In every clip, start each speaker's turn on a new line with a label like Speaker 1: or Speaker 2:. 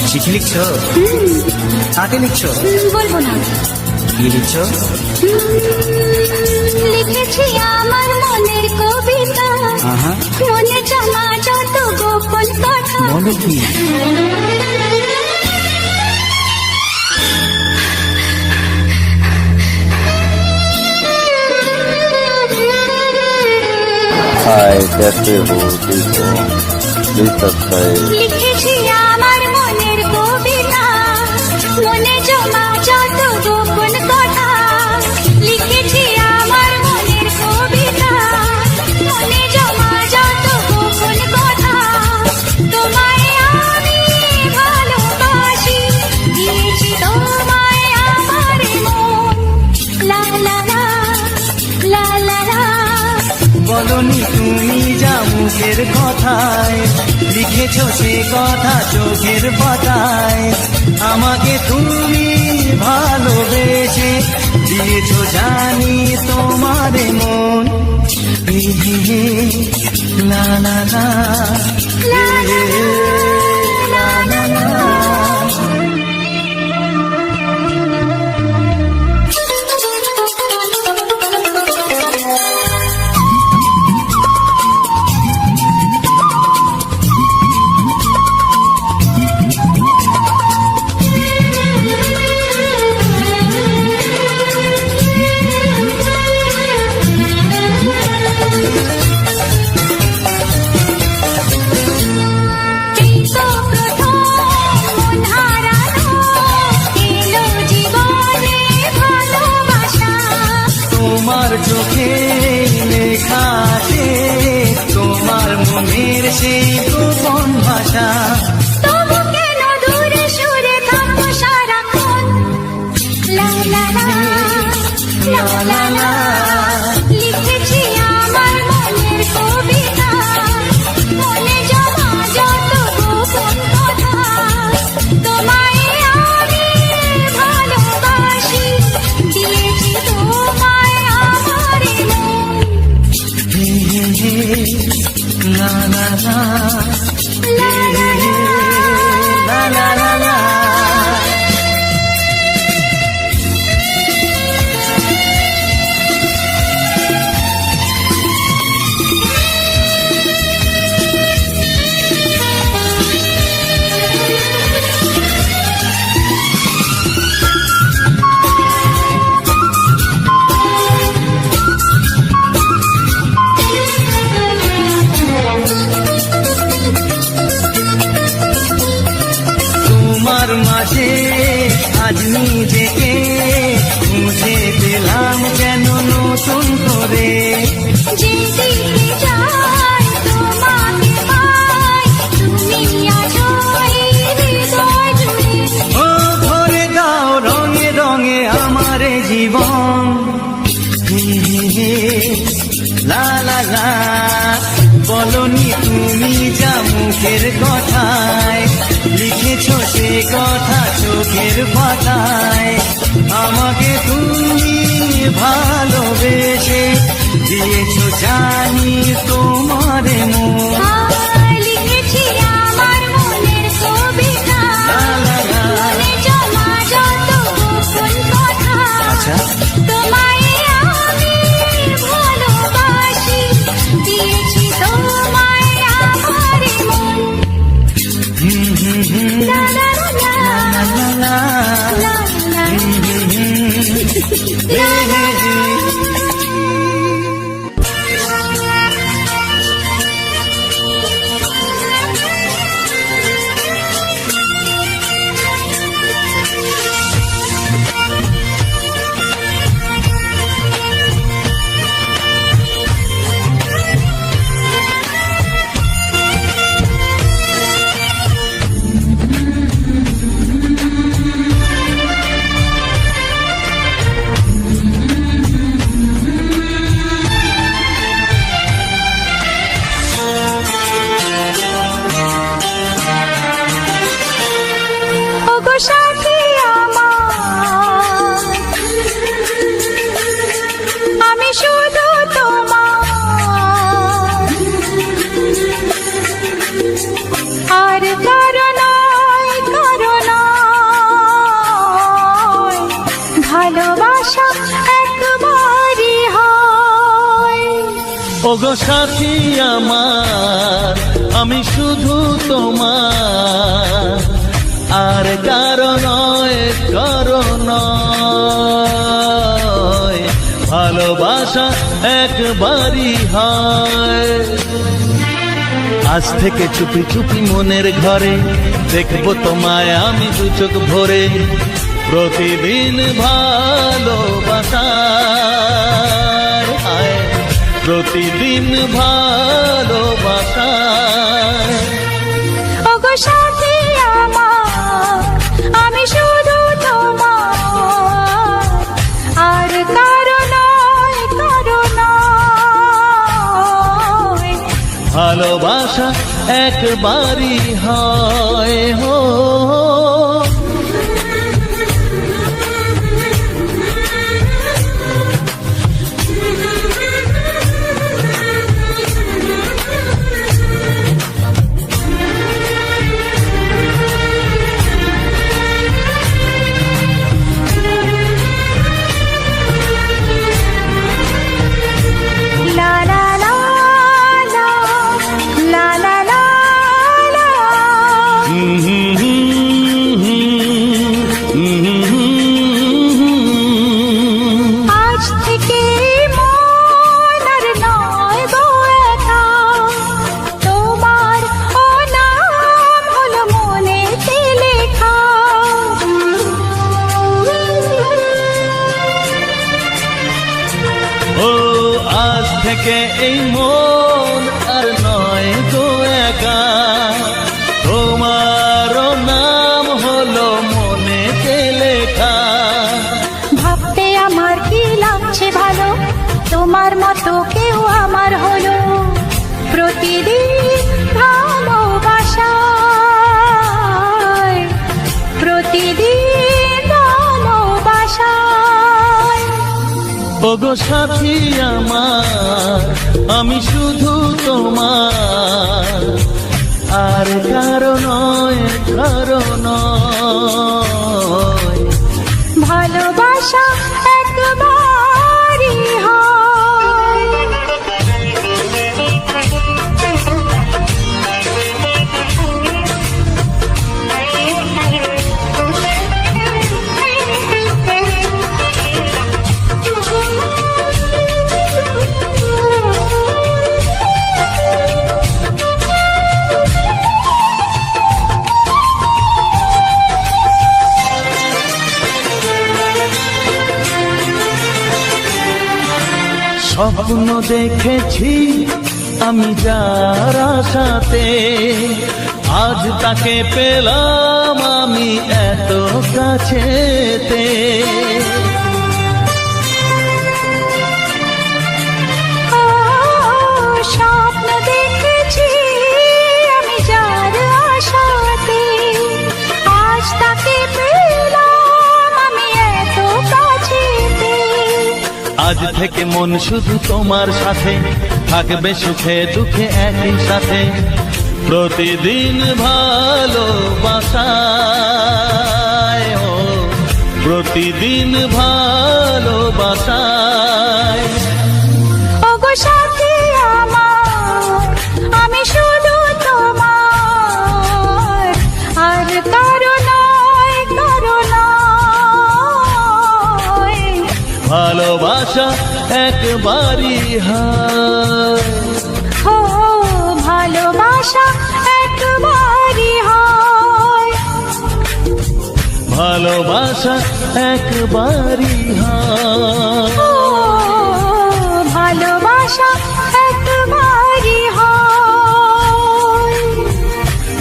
Speaker 1: চিঠি লিখছো? কাকে লিখছো?
Speaker 2: বলবো না।
Speaker 1: কি লিখছো?
Speaker 2: লিখেছি আমার মনের কবিতা, মনে জমা যত গোপন কথা।
Speaker 1: বলো কি?
Speaker 3: Hi, कैसे हो? ठीक हो? Please subscribe.
Speaker 2: লিখেছি আমার মনের কবিতা, মনে জমা যত গোপন কথা। লিখেছি আমার মনের কবিতা, মনে জমা যত গোপন কথা। তোমায় আমি ভালোবাসি, দিয়েছি তোমায় আমার মন। লা লা লা লা লা লা।
Speaker 1: বলনি তুমি যা মুখের কথায়, লিখেছো সে কথা চোখের পাতায়। আমাকে তুমি ভালোবেসে দিয়েছো জানি তোমার মন। হে হে হে, লা লা লা, হে হে হে, লা লা লা। তোমার চোখে লেখা আছে তোমার মনের সেই গোপন ভাষা।
Speaker 2: তবু কেন দূরে সরে থাকো সারাক্ষণ। লা লা লা লা লা লা। লিখেছি আমার মনের কবিতা, মনে জমা যত গোপন কথা। তোমায় আমি ভালোবাসি, দিয়েছি তোমায় আমার মন।
Speaker 1: হে হে হে, লা লা লা, হে হে হে, লা লা লা লা। তোমার মাঝে আজ নিজেকে খুঁজে পেলাম যেন নতুন করে।
Speaker 2: যেদিকে যাই তোমাকে পাই, তুমি আছো এই হৃদয় জুড়ে।
Speaker 1: ও ভরে দাও রঙে রঙে আমার জীবন। হে হে হে, লা লা লা। বলনি তুমি যা মুখের কথায়, লিখেছো সে কথা চোখের পাতায়। আমাকে তুমি ভালোবেসে দিয়েছো জানি তোমার মন।
Speaker 2: লিখেছি আমার মনের কবিতা, মনে জমা যত গোপন কথা।
Speaker 1: আচ্ছা,
Speaker 2: তোমায় আমি ভালোবাসি, দিয়েছি তোমায় আমার মন। লা লা লা
Speaker 1: লা লা
Speaker 2: লা লা লা লা লা।
Speaker 1: ওগো সাথী আমার, আমি শুধু তোমার, আর কারো নয়, কারো নয়। ভালোবাসা একবারই হয়। আজ থেকে চুপি চুপি মনের ঘরে দেখবো তোমায় আমি দু চোখ ভরে। প্রতিদিন ভালোবাসায়, হায়, প্রতিদিন ভালোবাসায়।
Speaker 2: ওগো সাথী আমার, আমি শুধু তোমার, আর কারো নয়, কারো নয়।
Speaker 1: ভালোবাসা একবারই হয় হো।
Speaker 2: লা লা লা লা, লা লা লা লা। আজ থেকে মন আর নয় গো একা, তোমার ও নাম হলো মনেতে লেখা।
Speaker 1: ও আজ থেকে এই মন আর নয় গো একা, তোমার নাম হলো মনেতে লেখা।
Speaker 2: ভাবতে আমার কি লাগছে ভালো, তোমার মতো কেউ আমার হলো। প্রতিদিন ভালোবাসায়, প্রতিদিন ভালোবাসায়।
Speaker 1: ওগো সাথী আমার, আমি শুধু তোমার, আর কারো নয়, কারো নয়।
Speaker 2: ভালোবাসা একবারই হয়।
Speaker 1: স্বপ্ন দেখেছি আমি যার আশাতে, আজ তাকে পেলাম আমি এত কাছেতে।
Speaker 2: স্বপ্ন দেখেছি আমি যার আশাতে, আজ তাকে পেলাম আমি এত কাছেতে।
Speaker 1: আজ থেকে মন শুধু তোমার সাথে, থাকবে সুখে দুঃখে একই সাথে। প্রতিদিন ভালোবাসায়, ও প্রতিদিন ভালোবাসায়।
Speaker 2: ওগো সাথী আমার, আমি শুধু তোমার, আর কারো নয়, কারো নয়।
Speaker 1: ভালোবাসা একবারই হয়।
Speaker 2: ও ভালোবাসা একবারই হয়।
Speaker 1: ভালোবাসা একবারই হয়।
Speaker 2: ও ভালোবাসা একবারই হয়।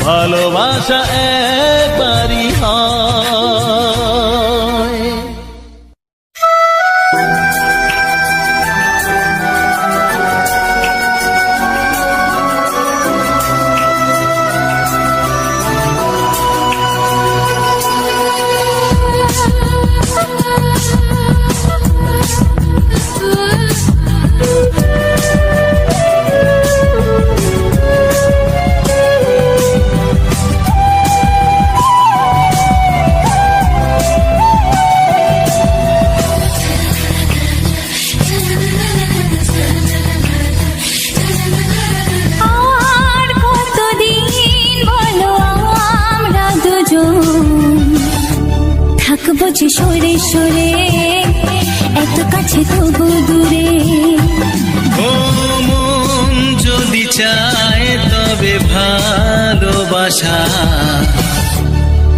Speaker 1: ভালোবাসা একবারই হয়।
Speaker 4: বোঝে সরে সরে, এত কাছে তবু দূরে।
Speaker 5: ও মন যদি চায় তবে ভালোবাসা,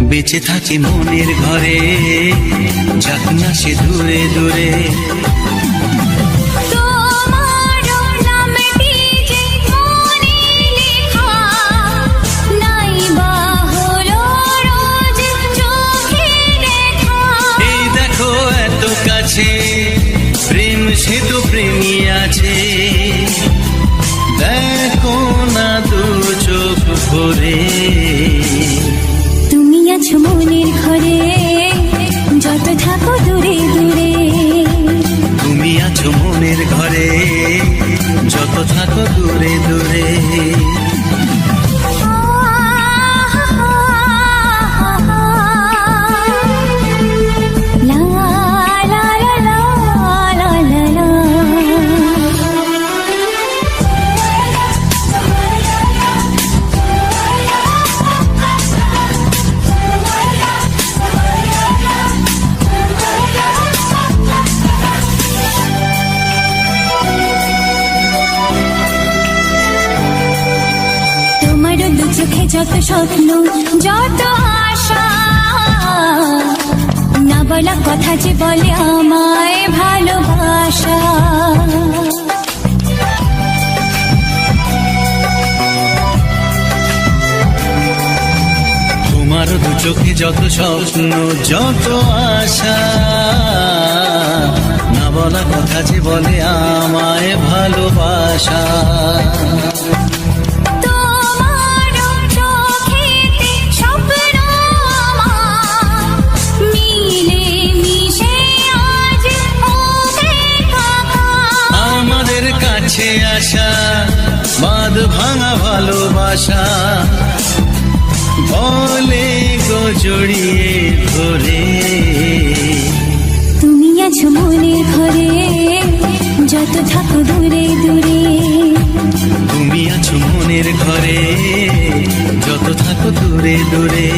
Speaker 5: বেঁচে থাকি মনের ঘরে, যাক না সে দূরে দূরে।
Speaker 4: তোমার নামটি যে মনে লেখা, নাই বা হলো রোজ চোখে দেখা।
Speaker 5: এই দেখো এত কাছে, প্রেম সে তো প্রেমী আছে, দেখো না দু চোখ ভরে।
Speaker 4: তুমি আছো মনের ঘরে, যত থাকো দূরে দূরে।
Speaker 5: তুমি আছো মনের ঘরে, যত থাকো দূরে দূরে।
Speaker 4: লা লা লা লা লা লা লা। তোমার দু চোখে যত স্বপ্ন, যত আশা, না বলা কথা যে বলে আমায় ভালোবাসা।
Speaker 5: তোমার দু চোখে যত স্বপ্ন, যত আশা, না বলা কথা যে বলে আমায় ভালোবাসা।
Speaker 4: তোমার চোখেতে স্বপ্ন আমার, মিলে মিশে আজ ওকে থাকা।
Speaker 5: আমাদের কাছে আসা, বাঁধ ভাঙা ভালোবাসা, বলে গো জড়িয়ে ধরে।
Speaker 4: তুমি আছো মনের ঘরে, যত থাকো দূরে দূরে।
Speaker 5: তুমি আছো মনের ঘরে, যত থাকো দূরে দূরে।